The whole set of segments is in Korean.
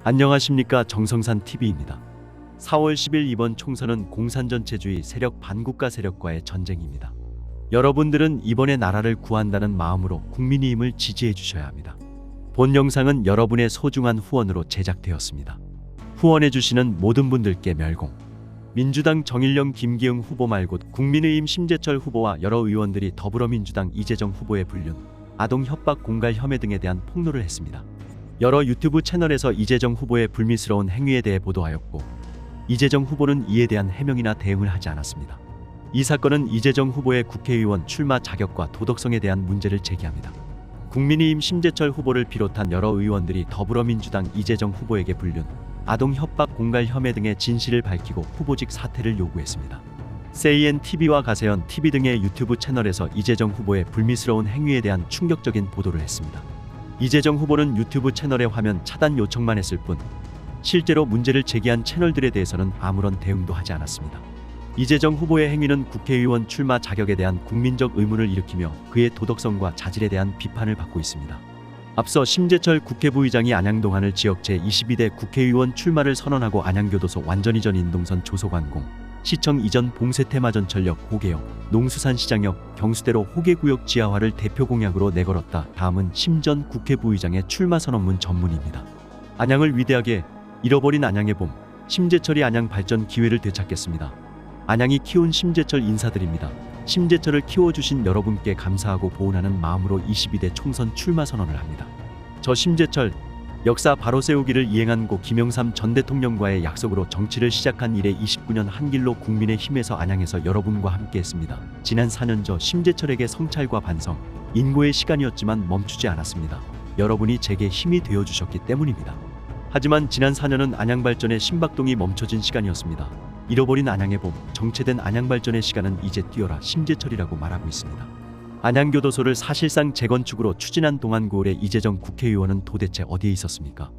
안녕하십니까, 정성산TV입니다. 4월 10일 이번 총선은 공산전체주의 세력 반국가 세력과의 전쟁입니다. 여러분들은 이번에 나라를 구한다는 마음으로 국민의힘을 지지해 주셔야 합니다. 본 영상은 여러분의 소중한 후원으로 제작되었습니다. 후원해 주시는 모든 분들께 멸공. 민주당 정일영 김기흥 후보 말고 국민의힘 심재철 후보와 여러 의원들이 더불어민주당 이재정 후보의 불륜, 아동 협박 공갈 혐의 등에 대한 폭로를 했습니다. 여러 유튜브 채널에서 이재정 후보의 불미스러운 행위에 대해 보도하였고, 이재정 후보는 이에 대한 해명이나 대응을 하지 않았습니다. 이 사건은 이재정 후보의 국회의원 출마 자격과 도덕성에 대한 문제를 제기합니다. 국민의힘 심재철 후보를 비롯한 여러 의원들이 더불어민주당 이재정 후보에게 불륜, 아동 협박 공갈 혐의 등의 진실을 밝히고 후보직 사퇴를 요구했습니다. CNTV와 가세연TV 등의 유튜브 채널에서 이재정 후보의 불미스러운 행위에 대한 충격적인 보도를 했습니다. 이재정 후보는 유튜브 채널의 화면 차단 요청만 했을 뿐 실제로 문제를 제기한 채널들에 대해서는 아무런 대응도 하지 않았습니다. 이재정 후보의 행위는 국회의원 출마 자격에 대한 국민적 의문을 일으키며 그의 도덕성과 자질에 대한 비판을 받고 있습니다. 앞서 심재철 국회부의장이 안양동안을 지역 제22대 국회의원 출마를 선언하고 안양교도소 완전이전 인동선 조소관공, 시청 이전 봉쇄테마전철역 호계역, 농수산시장역, 경수대로 호계구역 지하화를 대표 공약으로 내걸었다. 다음은 심 전 국회부의장의 출마 선언문 전문입니다. 안양을 위대하게 잃어버린 안양의 봄, 심재철이 안양 발전 기회를 되찾겠습니다. 안양이 키운 심재철 인사드립니다. 심재철을 키워주신 여러분께 감사하고 보은하는 마음으로 22대 총선 출마 선언을 합니다. 저 심재철, 역사 바로 세우기를 이행한 고 김영삼 전 대통령과의 약속으로 정치를 시작한 이래 29년 한 길로 국민의힘에서 안양에서 여러분과 함께했습니다. 지난 4년 저 심재철에게 성찰과 반성, 인고의 시간이었지만 멈추지 않았습니다. 여러분이 제게 힘이 되어주셨기 때문입니다. 하지만 지난 4년은 안양발전의 심박동이 멈춰진 시간이었습니다. 잃어버린 안양의 봄, 정체된 안양발전의 시간은 이제 뛰어라 심재철이라고 말하고 있습니다. 안양교도소를 사실상 재건축으로 추진한 동안구을의 이재정 국회의원은 도대체 어디에 있었습니까?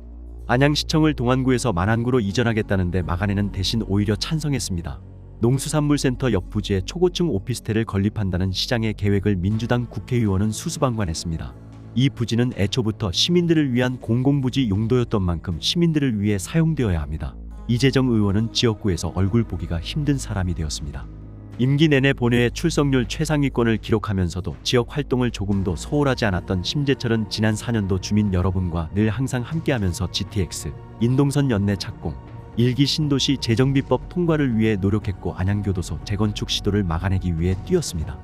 안양시청을 동안구에서 만안구로 이전하겠다는데 막안에는 대신 오히려 찬성했습니다. 농수산물센터 옆 부지에 초고층 오피스텔을 건립한다는 시장의 계획을 민주당 국회의원은 수수방관했습니다. 이 부지는 애초부터 시민들을 위한 공공부지 용도였던 만큼 시민들을 위해 사용되어야 합니다. 이재정 의원은 지역구에서 얼굴 보기가 힘든 사람이 되었습니다. 임기 내내 본회의 출석률 최상위권을 기록하면서도 지역 활동을 조금도 소홀하지 않았던 심재철은 지난 4년도 주민 여러분과 늘 항상 함께하면서 GTX, 인동선 연내 착공, 1기 신도시 재정비법 통과를 위해 노력했고 안양교도소 재건축 시도를 막아내기 위해 뛰었습니다.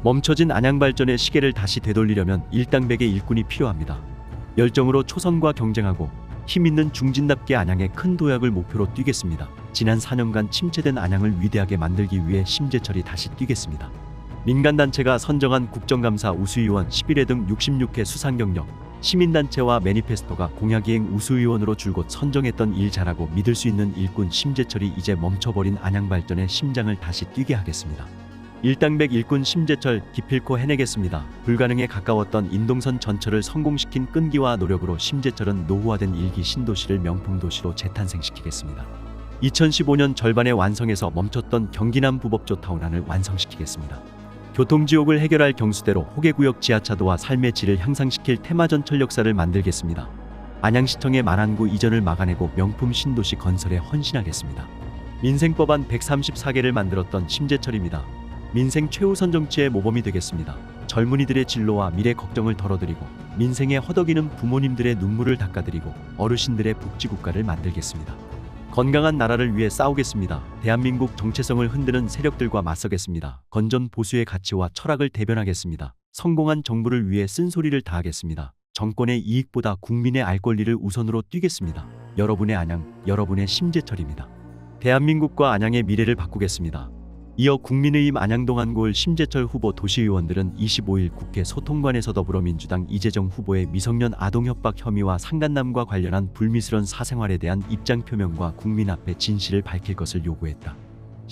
멈춰진 안양발전의 시계를 다시 되돌리려면 일당백의 일꾼이 필요합니다. 열정으로 초선과 경쟁하고 힘있는 중진답게 안양의 큰 도약을 목표로 뛰겠습니다. 지난 4년간 침체된 안양을 위대하게 만들기 위해 심재철이 다시 뛰겠습니다. 민간단체가 선정한 국정감사 우수의원 11회 등 66회 수상경력, 시민단체와 매니페스토가 공약이행 우수의원으로 줄곧 선정했던 일 잘하고 믿을 수 있는 일꾼 심재철이 이제 멈춰버린 안양발전의 심장을 다시 뛰게 하겠습니다. 일당백 일꾼 심재철 기필코 해내겠습니다. 불가능에 가까웠던 인동선 전철을 성공시킨 끈기와 노력으로 심재철은 노후화된 1기 신도시를 명품도시로 재탄생시키겠습니다. 2015년 절반에 완성해서 멈췄던 경기남 부법조타운안을 완성시키겠습니다. 교통지옥을 해결할 경수대로 호계구역 지하차도와 삶의 질을 향상시킬 테마전철 역사를 만들겠습니다. 안양시청의 만안구 이전을 막아내고 명품 신도시 건설에 헌신하겠습니다. 민생법안 134개를 만들었던 심재철입니다. 민생 최우선 정치의 모범이 되겠습니다. 젊은이들의 진로와 미래 걱정을 덜어드리고 민생에 허덕이는 부모님들의 눈물을 닦아드리고 어르신들의 복지국가를 만들겠습니다. 건강한 나라를 위해 싸우겠습니다. 대한민국 정체성을 흔드는 세력들과 맞서겠습니다. 건전 보수의 가치와 철학을 대변하겠습니다. 성공한 정부를 위해 쓴소리를 다하겠습니다. 정권의 이익보다 국민의 알 권리를 우선으로 뛰겠습니다. 여러분의 안양, 여러분의 심재철입니다. 대한민국과 안양의 미래를 바꾸겠습니다. 이어 국민의힘 안양동안구을 심재철 후보 도시의원들은 25일 국회 소통관에서 더불어민주당 이재정 후보의 미성년 아동협박 혐의와 상간남과 관련한 불미스러운 사생활에 대한 입장 표명과 국민 앞에 진실을 밝힐 것을 요구했다.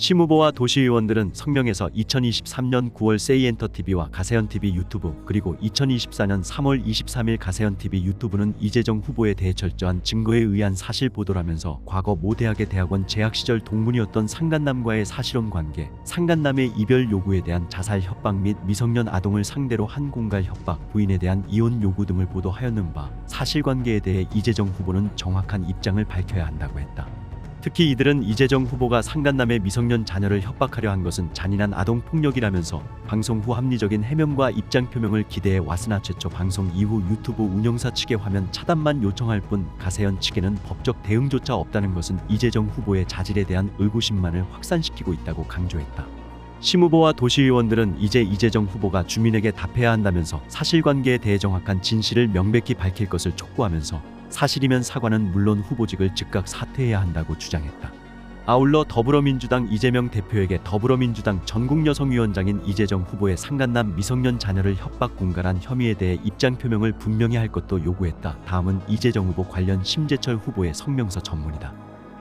심 후보와 도시의원들은 성명에서 2023년 9월 세이엔터TV와 가세현TV 유튜브 그리고 2024년 3월 23일 가세현TV 유튜브는 이재정 후보에 대해 철저한 증거에 의한 사실 보도라면서 과거 모 대학의 대학원 재학 시절 동문이었던 상간남과의 사실혼 관계, 상간남의 이별 요구에 대한 자살 협박 및 미성년 아동을 상대로 한 공갈 협박, 부인에 대한 이혼 요구 등을 보도하였는 바 사실관계에 대해 이재정 후보는 정확한 입장을 밝혀야 한다고 했다. 특히 이들은 이재정 후보가 상간남의 미성년 자녀를 협박하려 한 것은 잔인한 아동폭력이라면서 방송 후 합리적인 해명과 입장 표명을 기대해 왔으나 최초 방송 이후 유튜브 운영사 측의 화면 차단만 요청할 뿐 가세현 측에는 법적 대응조차 없다는 것은 이재정 후보의 자질에 대한 의구심만을 확산시키고 있다고 강조했다. 심 후보와 도시의원들은 이제 이재정 후보가 주민에게 답해야 한다면서 사실관계에 대해 정확한 진실을 명백히 밝힐 것을 촉구하면서 사실이면 사과는 물론 후보직을 즉각 사퇴해야 한다고 주장했다. 아울러 더불어민주당 이재명 대표에게 더불어민주당 전국여성위원장인 이재정 후보의 상간남 미성년 자녀를 협박 공갈한 혐의에 대해 입장 표명을 분명히 할 것도 요구했다. 다음은 이재정 후보 관련 심재철 후보의 성명서 전문이다.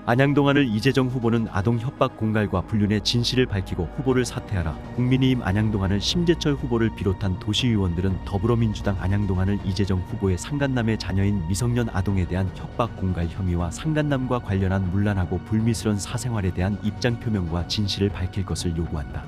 안양동안을 이재정 후보는 아동 협박 공갈과 불륜의 진실을 밝히고 후보를 사퇴하라. 국민의힘 안양동안을 심재철 후보를 비롯한 도시의원들은 더불어민주당 안양동안을 이재정 후보의 상간남의 자녀인 미성년 아동에 대한 협박 공갈 혐의와 상간남과 관련한 문란하고 불미스러운 사생활에 대한 입장 표명과 진실을 밝힐 것을 요구한다.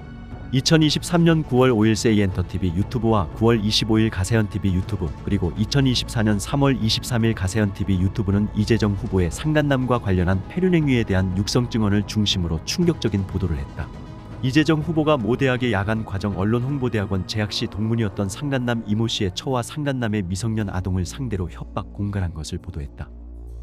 2023년 9월 5일 세이엔터TV 유튜브와 9월 25일 가세현TV 유튜브 그리고 2024년 3월 23일 가세현TV 유튜브는 이재정 후보의 상간남과 관련한 폐륜행위에 대한 육성 증언을 중심으로 충격적인 보도를 했다. 이재정 후보가 모 대학의 야간 과정 언론 홍보대학원 재학 시 동문이었던 상간남 이모 씨의 처와 상간남의 미성년 아동을 상대로 협박 공갈한 것을 보도했다.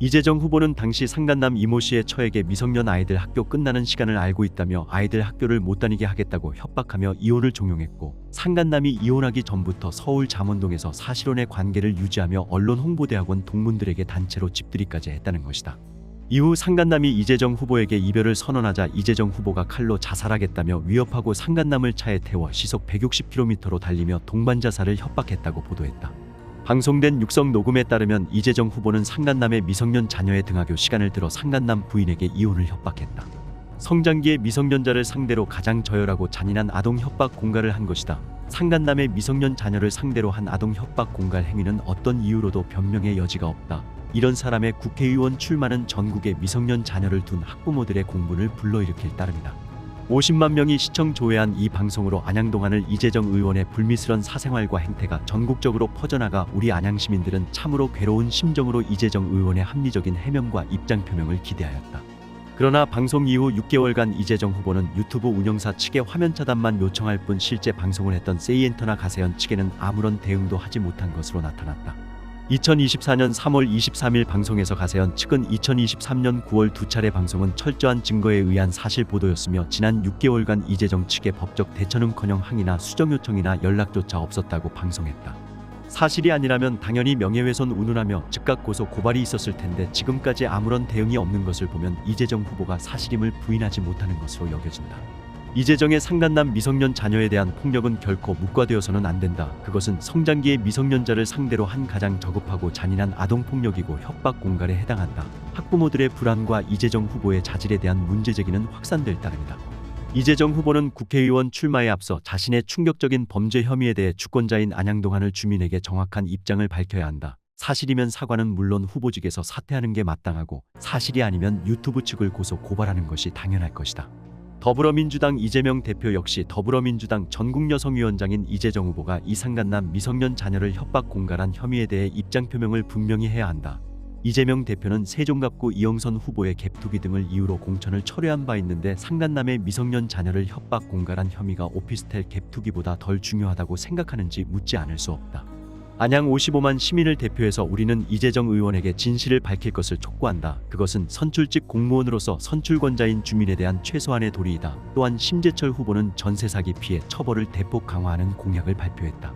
이재정 후보는 당시 상간남 이모 씨의 처에게 미성년 아이들 학교 끝나는 시간을 알고 있다며 아이들 학교를 못 다니게 하겠다고 협박하며 이혼을 종용했고, 상간남이 이혼하기 전부터 서울 잠원동에서 사실혼의 관계를 유지하며 언론 홍보대학원 동문들에게 단체로 집들이까지 했다는 것이다. 이후 상간남이 이재정 후보에게 이별을 선언하자 이재정 후보가 칼로 자살하겠다며 위협하고 상간남을 차에 태워 시속 160km로 달리며 동반자살을 협박했다고 보도했다. 방송된 육성 녹음에 따르면 이재정 후보는 상간남의 미성년 자녀의 등하교 시간을 들어 상간남 부인에게 이혼을 협박했다. 성장기의 미성년자를 상대로 가장 저열하고 잔인한 아동 협박 공갈을 한 것이다. 상간남의 미성년 자녀를 상대로 한 아동 협박 공갈 행위는 어떤 이유로도 변명의 여지가 없다. 이런 사람의 국회의원 출마는 전국의 미성년 자녀를 둔 학부모들의 공분을 불러일으킬 따름이다. 50만 명이 시청 조회한 이 방송으로 안양동안을 이재정 의원의 불미스런 사생활과 행태가 전국적으로 퍼져나가 우리 안양 시민들은 참으로 괴로운 심정으로 이재정 의원의 합리적인 해명과 입장 표명을 기대하였다. 그러나 방송 이후 6개월간 이재정 후보는 유튜브 운영사 측의 화면 차단만 요청할 뿐 실제 방송을 했던 세이엔터나 가세현 측에는 아무런 대응도 하지 못한 것으로 나타났다. 2024년 3월 23일 방송에서 가세현 측은 2023년 9월 두 차례 방송은 철저한 증거에 의한 사실 보도였으며 지난 6개월간 이재정 측의 법적 대처는커녕 항의나 수정 요청이나 연락조차 없었다고 방송했다. 사실이 아니라면 당연히 명예훼손 운운하며 즉각 고소 고발이 있었을 텐데 지금까지 아무런 대응이 없는 것을 보면 이재정 후보가 사실임을 부인하지 못하는 것으로 여겨진다. 이재정의 상간남 미성년 자녀에 대한 폭력은 결코 묵과되어서는 안 된다. 그것은 성장기의 미성년자를 상대로 한 가장 저급하고 잔인한 아동폭력이고 협박 공갈에 해당한다. 학부모들의 불안과 이재정 후보의 자질에 대한 문제 제기는 확산될 따름이다. 이재정 후보는 국회의원 출마에 앞서 자신의 충격적인 범죄 혐의에 대해 주권자인 안양동안을 주민에게 정확한 입장을 밝혀야 한다. 사실이면 사과는 물론 후보직에서 사퇴하는 게 마땅하고 사실이 아니면 유튜브 측을 고소 고발하는 것이 당연할 것이다. 더불어민주당 이재명 대표 역시 더불어민주당 전국여성위원장인 이재정 후보가 이 상간남 미성년 자녀를 협박 공갈한 혐의에 대해 입장 표명을 분명히 해야 한다. 이재명 대표는 세종갑구 이영선 후보의 갭투기 등을 이유로 공천을 철회한 바 있는데 상간남의 미성년 자녀를 협박 공갈한 혐의가 오피스텔 갭투기보다 덜 중요하다고 생각하는지 묻지 않을 수 없다. 안양 55만 시민을 대표해서 우리는 이재정 의원에게 진실을 밝힐 것을 촉구한다. 그것은 선출직 공무원으로서 선출권자인 주민에 대한 최소한의 도리이다. 또한 심재철 후보는 전세 사기 피해 처벌을 대폭 강화하는 공약을 발표했다.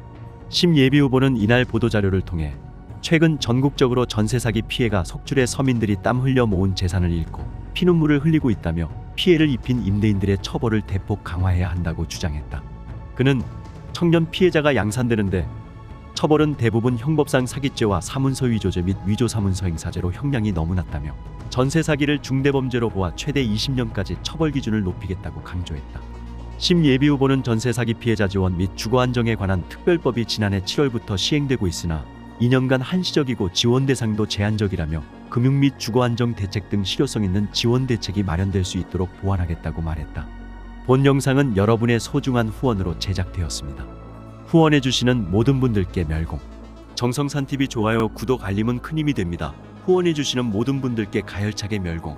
심 예비 후보는 이날 보도자료를 통해 최근 전국적으로 전세 사기 피해가 속출해 서민들이 땀 흘려 모은 재산을 잃고 피눈물을 흘리고 있다며 피해를 입힌 임대인들의 처벌을 대폭 강화해야 한다고 주장했다. 그는 청년 피해자가 양산되는데 처벌은 대부분 형법상 사기죄와 사문서 위조죄 및 위조 사문서 행사죄로 형량이 너무 낮다며 전세 사기를 중대범죄로 보아 최대 20년까지 처벌 기준을 높이겠다고 강조했다. 심예비 후보는 전세 사기 피해자 지원 및 주거 안정에 관한 특별법이 지난해 7월부터 시행되고 있으나 2년간 한시적이고 지원 대상도 제한적이라며 금융 및 주거 안정 대책 등 실효성 있는 지원 대책이 마련될 수 있도록 보완하겠다고 말했다. 본 영상은 여러분의 소중한 후원으로 제작되었습니다. 후원해주시는 모든 분들께 멸공. 정성산TV 좋아요, 구독, 알림은 큰 힘이 됩니다. 후원해주시는 모든 분들께 가열차게 멸공.